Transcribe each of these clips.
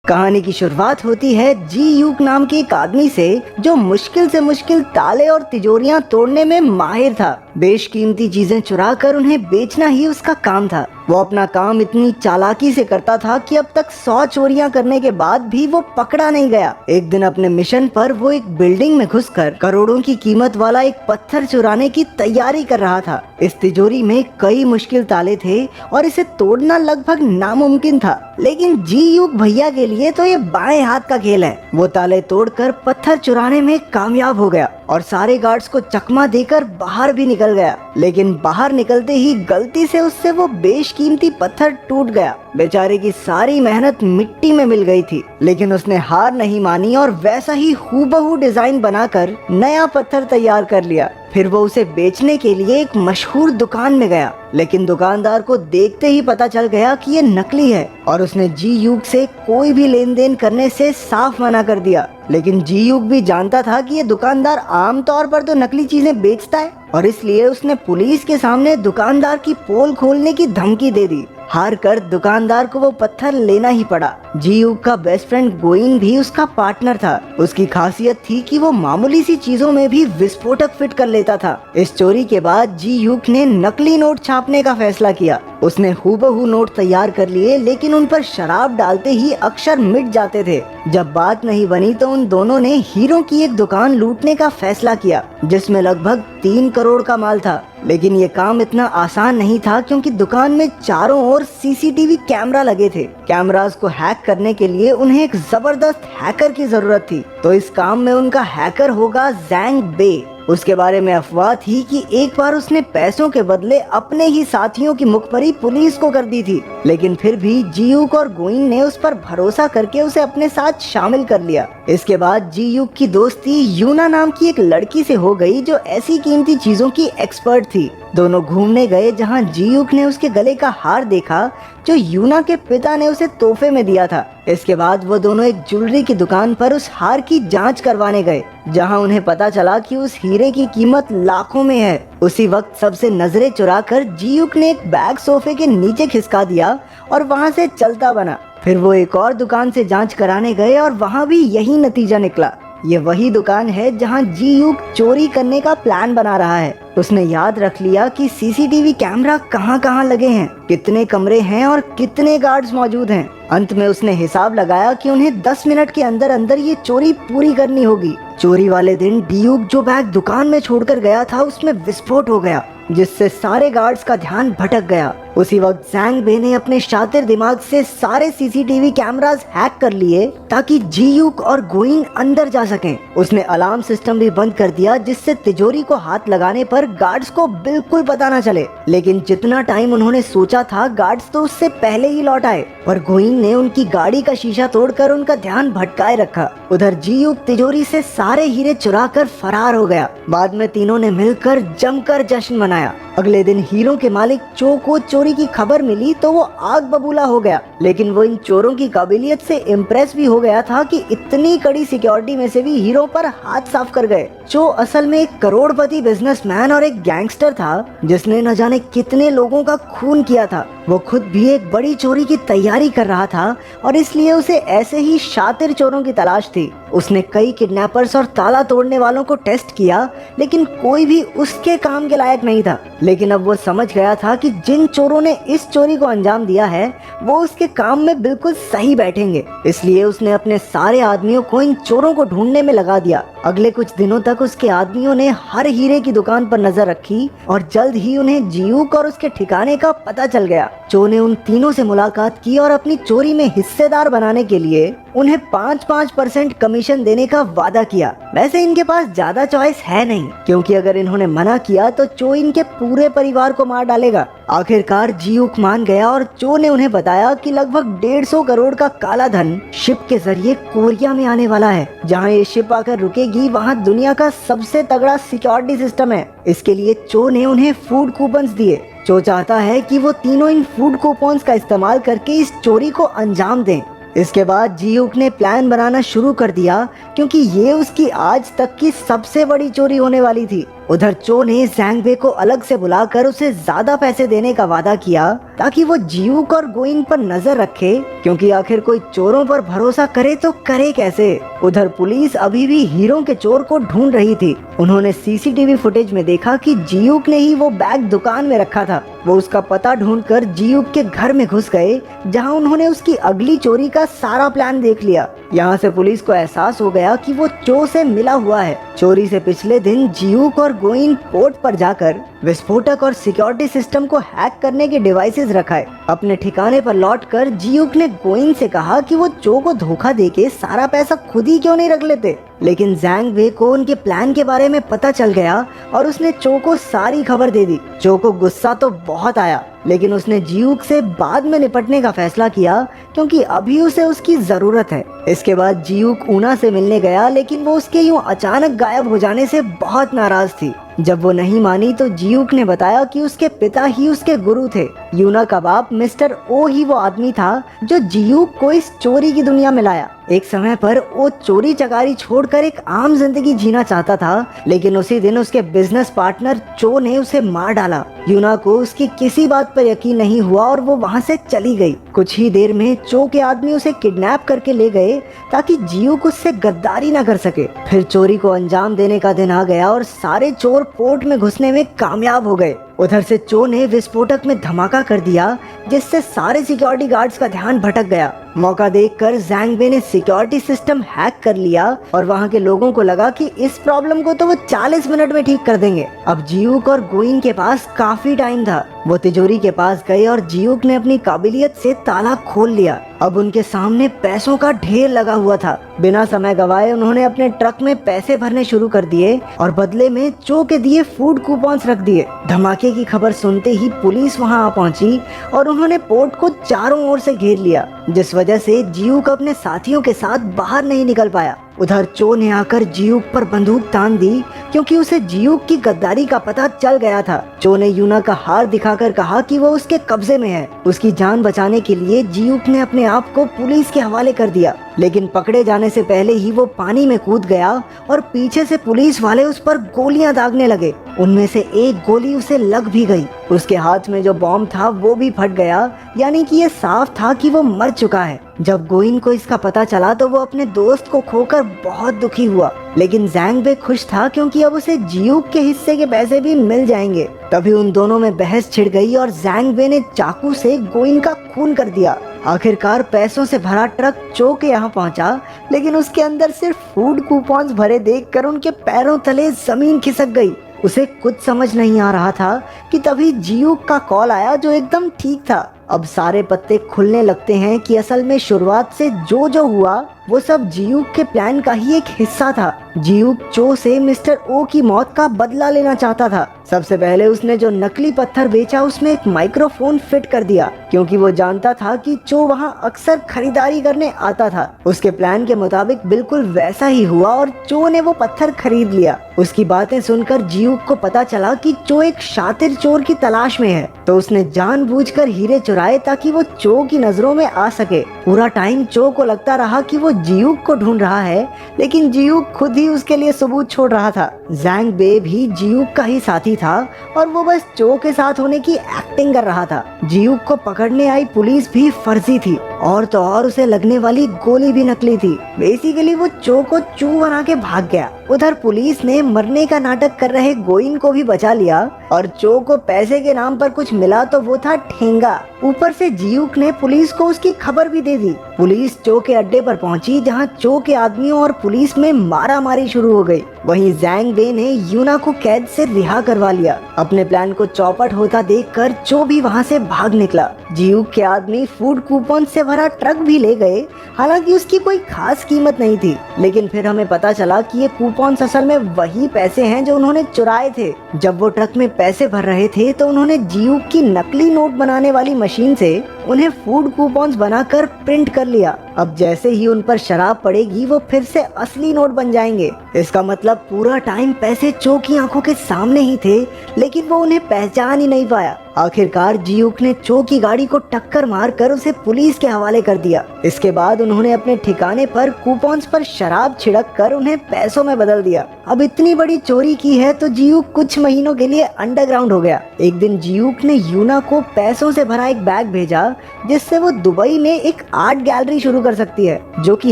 कहानी की शुरुआत होती है जी यूक नाम के एक आदमी से जो मुश्किल से मुश्किल ताले और तिजोरियां तोड़ने में माहिर था। बेशकीमती चीजें चुरा कर उन्हें बेचना ही उसका काम था। वो अपना काम इतनी चालाकी से करता था कि अब तक 100 चोरियां करने के बाद भी वो पकड़ा नहीं गया। एक दिन अपने मिशन पर वो एक बिल्डिंग में घुसकर करोड़ों की कीमत वाला एक पत्थर चुराने की तैयारी कर रहा था। इस तिजोरी में कई मुश्किल ताले थे और इसे तोड़ना लगभग नामुमकिन था, लेकिन जी यूक भैया के लिए तो ये बाएं हाथ का खेल है। वो ताले तोड़कर पत्थर चुराने में कामयाब हो गया और सारे गार्ड्स को चकमा देकर बाहर भी निकल गया। लेकिन बाहर निकलते ही गलती से उससे वो बेशकीमती पत्थर टूट गया। बेचारे की सारी मेहनत मिट्टी में मिल गई थी, लेकिन उसने हार नहीं मानी और वैसा ही हूबहू डिजाइन बनाकर नया पत्थर तैयार कर लिया। फिर वो उसे बेचने के लिए एक मशहूर दुकान में गया, लेकिन दुकानदार को देखते ही पता चल गया कि ये नकली है और उसने जी यूक से कोई भी लेन देन करने से साफ मना कर दिया। लेकिन जी यूक भी जानता था कि ये दुकानदार आमतौर पर तो नकली चीजें बेचता है और इसलिए उसने पुलिस के सामने दुकानदार की पोल खोलने की धमकी दे दी। हार कर दुकानदार को वो पत्थर लेना ही पड़ा। जी यूक का बेस्ट फ्रेंड गोइन भी उसका पार्टनर था। उसकी खासियत थी कि वो मामूली सी चीजों में भी विस्फोटक फिट कर लेता था। इस चोरी के बाद जी यूक ने नकली नोट छापने का फैसला किया। उसने हूबहू नोट तैयार कर लिए, लेकिन उन पर शराब डालते ही अक्षर मिट जाते थे। जब बात नहीं बनी तो उन दोनों ने हीरो की एक दुकान लूटने का फैसला किया, जिसमें लगभग 3 करोड़ का माल था। लेकिन ये काम इतना आसान नहीं था, क्योंकि दुकान में चारों ओर सीसीटीवी कैमरा लगे थे। कैमरास को हैक करने के लिए उन्हें एक जबरदस्त हैकर की जरूरत थी। तो इस काम में उनका हैकर होगा जैंग बे। उसके बारे में अफवाह थी कि एक बार उसने पैसों के बदले अपने ही साथियों की मुखबरी पुलिस को कर दी थी, लेकिन फिर भी जी यूक और गोइन ने उस पर भरोसा करके उसे अपने साथ शामिल कर लिया। इसके बाद जी यूक की दोस्ती यूना नाम की एक लड़की से हो गई, जो ऐसी कीमती चीजों की एक्सपर्ट थी। दोनों घूमने गए, जहां जी यूक ने उसके गले का हार देखा जो यूना के पिता ने उसे तोहफे में दिया था। इसके बाद वो दोनों एक ज्वेलरी की दुकान पर उस हार की जांच करवाने गए, जहां उन्हें पता चला कि उस हीरे की कीमत लाखों में है। उसी वक्त सबसे नजरें चुराकर जी यूक ने एक बैग सोफे के नीचे खिसका दिया और वहां से चलता बना। फिर वो एक और दुकान से जांच कराने गए और वहां भी यही नतीजा निकला। ये वही दुकान है जहां जी यूक चोरी करने का प्लान बना रहा है। उसने याद रख लिया कि सीसीटीवी कैमरा कहां-कहां लगे हैं, कितने कमरे हैं और कितने गार्ड्स मौजूद हैं। अंत में उसने हिसाब लगाया कि उन्हें 10 मिनट के अंदर अंदर ये चोरी पूरी करनी होगी। चोरी वाले दिन जी यूक जो बैग दुकान में छोड़कर गया था, उसमें विस्फोट हो गया, जिससे सारे गार्ड्स का ध्यान भटक गया। उसी वक्त जैंग बे ने अपने शातिर दिमाग से सारे सीसीटीवी कैमरास हैक कर लिए ताकि जी यूक और गोइन अंदर जा सकें। उसने अलार्म सिस्टम भी बंद कर दिया, जिससे तिजोरी को हाथ लगाने पर गार्ड्स को बिल्कुल पता न चले। लेकिन जितना टाइम उन्होंने सोचा था, गार्ड्स तो उससे पहले ही लौट आए और गोइन ने उनकी गाड़ी का शीशा तोड़कर उनका ध्यान भटकाए रखा। उधर जी यूक तिजोरी से सारे हीरे चुरा कर फरार हो गया। बाद में तीनों ने मिलकर जमकर जश्न मनाया। अगले दिन हीरो के मालिक चो को चोरी की खबर मिली तो वो आग बबूला हो गया, लेकिन वो इन चोरों की काबिलियत से इम्प्रेस भी हो गया था कि इतनी कड़ी सिक्योरिटी में से भी हीरो पर हाथ साफ कर गए। चो असल में एक करोड़पति बिजनेसमैन और एक गैंगस्टर था, जिसने न जाने कितने लोगों का खून किया था। वो खुद भी एक बड़ी चोरी की तैयारी कर रहा था और इसलिए उसे ऐसे ही शातिर चोरों की तलाश थी। उसने कई किडनैपर्स और ताला तोड़ने वालों को टेस्ट किया, लेकिन कोई भी उसके काम के लायक नहीं था। लेकिन अब वो समझ गया था कि जिन चोरों ने इस चोरी को अंजाम दिया है, वो उसके काम में बिल्कुल सही बैठेंगे। इसलिए उसने अपने सारे आदमियों को इन चोरों को ढूंढने में लगा दिया। अगले कुछ दिनों तक उसके आदमियों ने हर हीरे की दुकान पर नजर रखी और जल्द ही उन्हें जी यूक और उसके ठिकाने का पता चल गया। चो ने उन तीनों से मुलाकात की और अपनी चोरी में हिस्सेदार बनाने के लिए उन्हें 5% कमीशन देने का वादा किया। वैसे इनके पास ज्यादा चॉइस है नहीं, क्योंकि अगर इन्होंने मना किया तो चो इनके पूरे परिवार को मार डालेगा। आखिरकार जी यूक मान गया और चो ने उन्हें बताया कि लगभग 150 करोड़ का काला धन शिप के जरिए कोरिया में आने वाला है। जहां ये शिप आकर रुकेगी, वहां दुनिया का सबसे तगड़ा सिक्योरिटी सिस्टम है। इसके लिए चो ने उन्हें फूड कूपन्स दिए। चो चाहता है कि वो तीनों इन फूड कूपन्स का इस्तेमाल करके इस चोरी को अंजाम दें। इसके बाद जी यूक ने प्लान बनाना शुरू कर दिया, क्योंकि ये उसकी आज तक की सबसे बड़ी चोरी होने वाली थी। उधर चो ने जैंग बे को अलग से बुलाकर उसे ज्यादा पैसे देने का वादा किया ताकि वो जियूक और गोइन पर नजर रखे, क्योंकि आखिर कोई चोरों पर भरोसा करे तो करे कैसे। उधर पुलिस अभी भी हीरो के चोर को ढूंढ रही थी। उन्होंने सीसीटीवी फुटेज में देखा कि जियूक ने ही वो बैग दुकान में रखा था। वो उसका पता ढूंढकर जियूक के घर में घुस गए, जहां उन्होंने उसकी अगली चोरी का सारा प्लान देख लिया। यहाँ से पुलिस को एहसास हो गया कि वो चो से मिला हुआ है। चोरी से पिछले दिन जियूक और गोइन पोर्ट पर जाकर विस्फोटक और सिक्योरिटी सिस्टम को हैक करने के डिवाइसेस रखाए। अपने ठिकाने पर लौटकर जियूक ने गोइन से कहा कि वो चो को धोखा देके सारा पैसा खुद ही क्यों नहीं रख लेते, लेकिन जैंग वे को उनके प्लान के बारे में पता चल गया और उसने चो को सारी खबर दे दी। चो को गुस्सा तो बहुत आया, लेकिन उसने जियूक से बाद में निपटने का फैसला किया, क्योंकि अभी उसे उसकी जरूरत है। इसके बाद जियूक ऊना से मिलने गया, लेकिन वो उसके यूं अचानक गायब हो जाने से बहुत नाराज थी। जब वो नहीं मानी तो जियूक ने बताया कि उसके पिता ही उसके गुरु थे। यूना का बाप मिस्टर ओ ही वो आदमी था जो जियूक को इस चोरी की दुनिया में लाया। एक समय पर वो चोरी चकारी छोड़कर एक आम जिंदगी जीना चाहता था, लेकिन उसी दिन उसके बिजनेस पार्टनर चो ने उसे मार डाला। यूना को उसकी किसी बात पर यकीन नहीं हुआ और वो वहाँ से चली गई। कुछ ही देर में चो के आदमी उसे किडनैप करके ले गए ताकि जियूक उससे गद्दारी न कर सके। फिर चोरी को अंजाम देने का दिन आ गया और सारे चोर पोर्ट में घुसने में कामयाब हो गए। उधर से चो ने विस्फोटक में धमाका कर दिया, जिससे सारे सिक्योरिटी गार्ड्स का ध्यान भटक गया। मौका देखकर जैंग बे ने सिक्योरिटी सिस्टम हैक कर लिया और वहां के लोगों को लगा कि इस प्रॉब्लम को तो वो 40 मिनट में ठीक कर देंगे। अब जियूक और गोइन के पास काफी टाइम था। वो तिजोरी के पास गए और जियूक ने अपनी काबिलियत से ताला खोल लिया। अब उनके सामने पैसों का ढेर लगा हुआ था। बिना समय गवाए उन्होंने अपने ट्रक में पैसे भरने शुरू कर दिए और बदले में चो के दिए फूड कूपन्स रख दिए। धमाके की खबर सुनते ही पुलिस वहां आ पहुंची और उन्होंने पोर्ट को चारों ओर से घेर लिया, जिस वजह से जियूक अपने साथियों के साथ बाहर नहीं निकल पाया। उधर चो ने आकर जियूक पर बंदूक तान दी, क्योंकि उसे जियूक की गद्दारी का पता चल गया था। चो ने यूना का हार दिखाकर कहा कि वो उसके कब्जे में है। उसकी जान बचाने के लिए जियूक ने अपने आप को पुलिस के हवाले कर दिया, लेकिन पकड़े जाने से पहले ही वो पानी में कूद गया और पीछे से पुलिस वाले उस पर गोलियां दागने लगे। उनमें से एक गोली उसे लग भी गई। उसके हाथ में जो बॉम्ब था वो भी फट गया, यानी कि ये साफ था कि वो मर चुका है। जब गोइन को इसका पता चला तो वो अपने दोस्त को खोकर बहुत दुखी हुआ, लेकिन जैंग बे खुश था क्योंकि अब उसे जियूक के हिस्से के पैसे भी मिल जाएंगे। तभी उन दोनों में बहस छिड़ गई और जैंग बे ने चाकू से गोइन का खून कर दिया। आखिरकार पैसों से भरा ट्रक चो के यहाँ पहुँचा, लेकिन उसके अंदर सिर्फ फूड कूपन्स भरे देखकर उनके पैरों तले जमीन खिसक गई। उसे कुछ समझ नहीं आ रहा था कि तभी जियूक का कॉल आया, जो एकदम ठीक था। अब सारे पत्ते खुलने लगते हैं कि असल में शुरुआत से जो जो हुआ वो सब जियूक के प्लान का ही एक हिस्सा था। जियूक चो से मिस्टर ओ की मौत का बदला लेना चाहता था। सबसे पहले उसने जो नकली पत्थर बेचा उसमें एक माइक्रोफोन फिट कर दिया, क्योंकि वो जानता था कि चो वहां अक्सर खरीदारी करने आता था। उसके प्लान के मुताबिक बिल्कुल वैसा ही हुआ और चो ने वो पत्थर खरीद लिया। उसकी बातें सुनकर जियूक को पता चला कि चो एक शातिर चोर की तलाश में है, तो उसने जानबूझकर हीरे चुराए ताकि वो चो की नजरों में आ सके। पूरा टाइम चो को लगता रहा कि वो जियूक को ढूंढ रहा है, लेकिन जियूक खुद ही उसके लिए सबूत छोड़ रहा था। जैंग बे भी जियूक का ही साथी था और वो बस चो के साथ होने की एक्टिंग कर रहा था। जियूक को पकड़ने आई पुलिस भी फर्जी थी, और तो और उसे लगने वाली गोली भी नकली थी। बेसिकली वो चो को चू बना के भाग गया। उधर पुलिस ने मरने का नाटक कर रहे गोइन को भी बचा लिया और चो को पैसे के नाम पर कुछ मिला तो वो था ठेंगा। ऊपर से जियूक ने पुलिस को उसकी खबर भी दे दी। पुलिस चो के अड्डे पर पहुंची, जहां चो के आदमियों और पुलिस में मारामारी शुरू हो गई। वहीं जैंग बे ने यूना को कैद से रिहा करवा लिया। अपने प्लान को चौपट होता देखकर चो भी वहां से भाग निकला। जियूक के आदमी फूड कूपन से भरा ट्रक भी ले गए, हालांकि उसकी कोई खास कीमत नहीं थी। लेकिन फिर हमें पता चला कि ये कूपन असल में वही पैसे हैं जो उन्होंने चुराए थे। जब वो ट्रक में पैसे भर रहे थे तो उन्होंने जियूक की नकली नोट बनाने वाली मशीन से उन्हें फूड कूपन्स बनाकर प्रिंट कर लिया। अब जैसे ही उन पर शराब पड़ेगी वो फिर से असली नोट बन जाएंगे। इसका मतलब पूरा टाइम पैसे चो की आंखों के सामने ही थे, लेकिन वो उन्हें पहचान ही नहीं पाया। आखिरकार जियूक ने चो की गाड़ी को टक्कर मारकर उसे पुलिस के हवाले कर दिया। इसके बाद उन्होंने अपने ठिकाने पर कूपन्स पर शराब छिड़क कर उन्हें पैसों में बदल दिया। अब इतनी बड़ी चोरी की है तो जियूक कुछ महीनों के लिए अंडरग्राउंड हो गया। एक दिन जियूक ने यूना को पैसों से भरा एक बैग भेजा, जिससे वो दुबई में एक आर्ट गैलरी शुरू कर सकती है, जो कि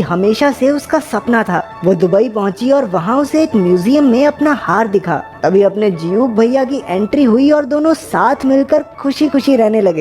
हमेशा से उसका सपना था। वो दुबई पहुंची और वहां उसे एक म्यूजियम में अपना हार दिखा। तभी अपने जियूक भैया की एंट्री हुई और दोनों साथ मिलकर खुशी खुशी रहने लगे।